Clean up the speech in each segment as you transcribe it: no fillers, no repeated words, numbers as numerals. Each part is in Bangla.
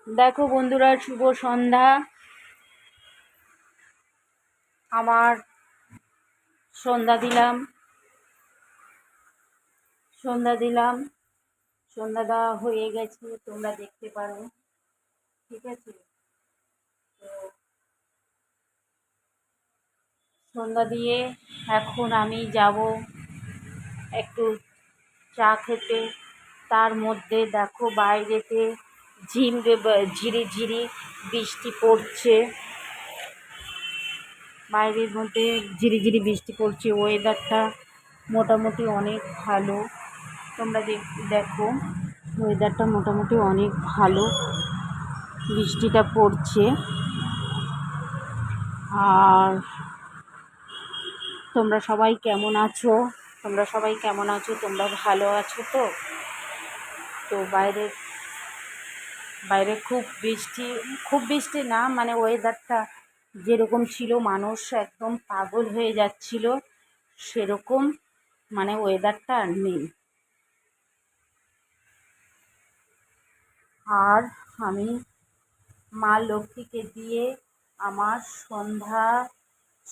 দেখো বন্ধুরা, শুভ সন্ধ্যা। আমার সন্ধ্যা দিলাম সন্ধ্যা দিলাম সন্ধ্যা দেওয়া হয়ে গেছে, তোমরা দেখতে পারো। ঠিক আছে, তো সন্ধ্যা দিয়ে এখন আমি যাব একটু চা খেতে। তার মধ্যে দেখো বাইরেতে ঝিরি ঝিরি বৃষ্টি পড়ছে। বাইরের মধ্যে ঝিরিঝিরি বৃষ্টি পড়ছে, ওয়েদারটা মোটামুটি অনেক ভালো। তোমরা দেখো, ওয়েদারটা মোটামুটি অনেক ভালো, বৃষ্টিটা পড়ছে। আর তোমরা সবাই কেমন আছো? তোমরা ভালো আছো তো? তো বাইরে খুব বৃষ্টি না, মানে ওয়েদারটা যেরকম ছিল মানুষ একদম পাগল হয়ে যাচ্ছিল, সেরকম মানে ওয়েদারটা আর নেই। আর আমি মা লক্ষ্মীকে দিয়ে আমার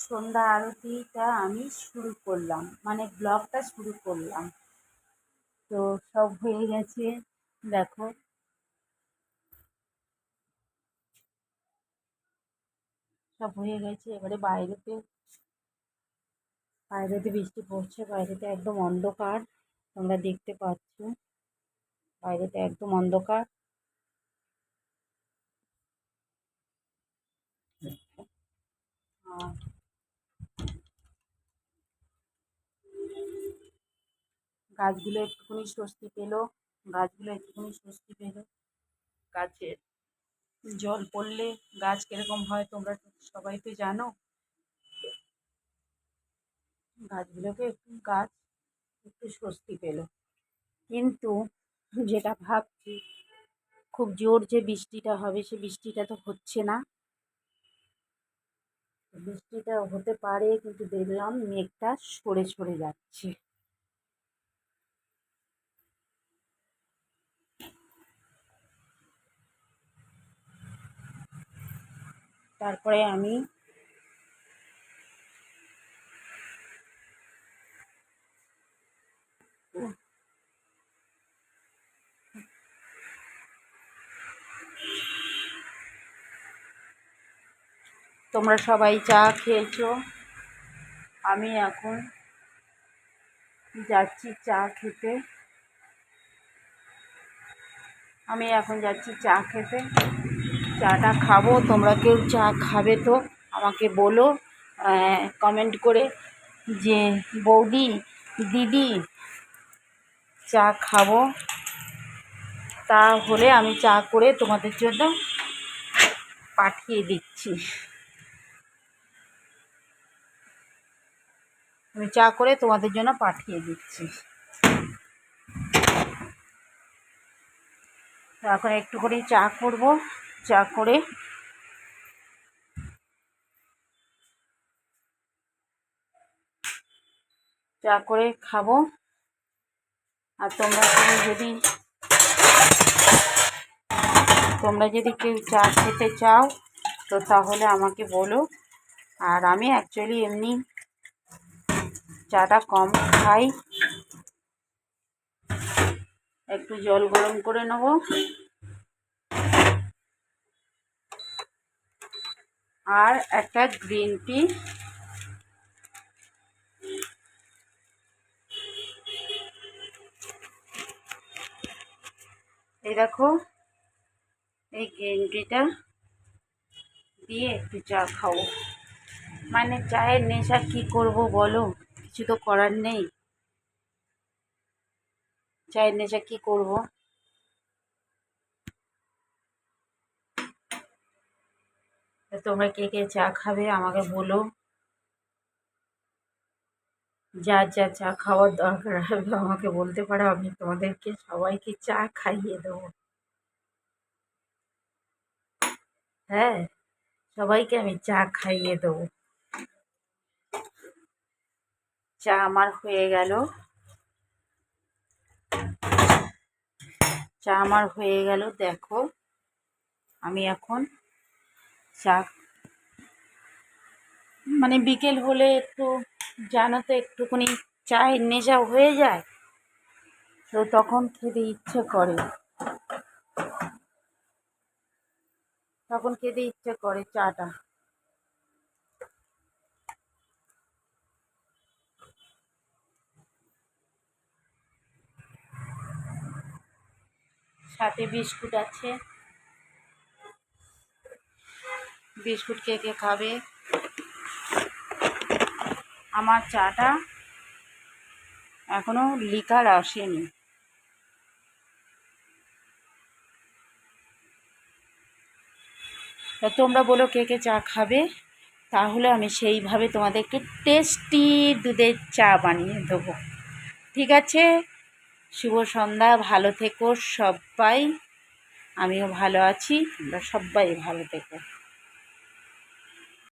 সন্ধ্যা আরতিটা আমি শুরু করলাম, মানে ব্লগটা শুরু করলাম। তো সব হয়ে গেছে, দেখো সব হয়ে গেছে। এবারে বাইরেতে বৃষ্টি পড়ছে, বাইরেতে একদম অন্ধকার, তোমরা দেখতে পাচ্ছ বাইরেতে একদম অন্ধকার। আর গাছগুলো একটুখানি স্বস্তি পেলো, গাছের জল পড়লে গাছ কিরকম হয় তোমরা সবাই তো জানো। গাছ একটু স্বস্তি পেল। কিন্তু যেটা ভাবছি, খুব জোর যে বৃষ্টিটা হবে, সে বৃষ্টিটা তো হচ্ছে না। বৃষ্টিটা হতে পারে, কিন্তু দেখলাম মেঘটা সরে সরে যাচ্ছে। তারপরে আমি তোমরা সবাই চা খেয়েছো, আমি এখন যাচ্ছি চা খেতে। চাটা খাবো। তোমরা কেউ চা খাবে তো আমাকে বলো কমেন্ট করে, যে বৌদি, দিদি, চা খাবো। তাহলে আমি চা করে তোমাদের জন্য পাঠিয়ে দিচ্ছি। তো এখন একটু করে চা করব, চা করে খাবো। আর তোমরা যদি কেউ চা খেতে চাও তো তাহলে আমাকে বলো। আর আমি অ্যাকচুয়ালি এমনি চাটা কম খাই, একটু জল গরম করে নেব, আর একটা গ্রিন টি। এই দেখো, এই গ্রিন টিটা দিয়ে একটু চা খাবো। মানে চায়ের নেশা কি করব বলো, কিছু তো করার নেই। চায়ের নেশা কি করব। তোমরা কে কে চা খাবে আমাকে বলো। যার যা চা খাওয়ার দরকার হবে আমাকে বলতে পারো, আমি তোমাদেরকে সবাইকে চা খাইয়ে দেবো। হ্যাঁ, সবাইকে আমি চা খাইয়ে দেবো। চা আমার হয়ে গেল। দেখো আমি এখন চা মানে বিকেল হলে একটু জানো তো একটুখানি চায়ের নেশা হয়ে যায়, তো তখন খেতে ইচ্ছে করে, চাটা। সাথে বিস্কুট আছে, বিস্কুট কে কে খাবে? আমার চাটা এখনো লিকার আসেনি। তা তোমরা বলো কে কে চা খাবে, তাহলে আমি সেইভাবে তোমাদেরকে টেস্টি দুধের চা বানিয়ে দেবো। ঠিক আছে, শুভ সন্ধ্যা, ভালো থেকো সবাই। আমিও ভালো আছি, তোমরা সবাই ভালো থেকো।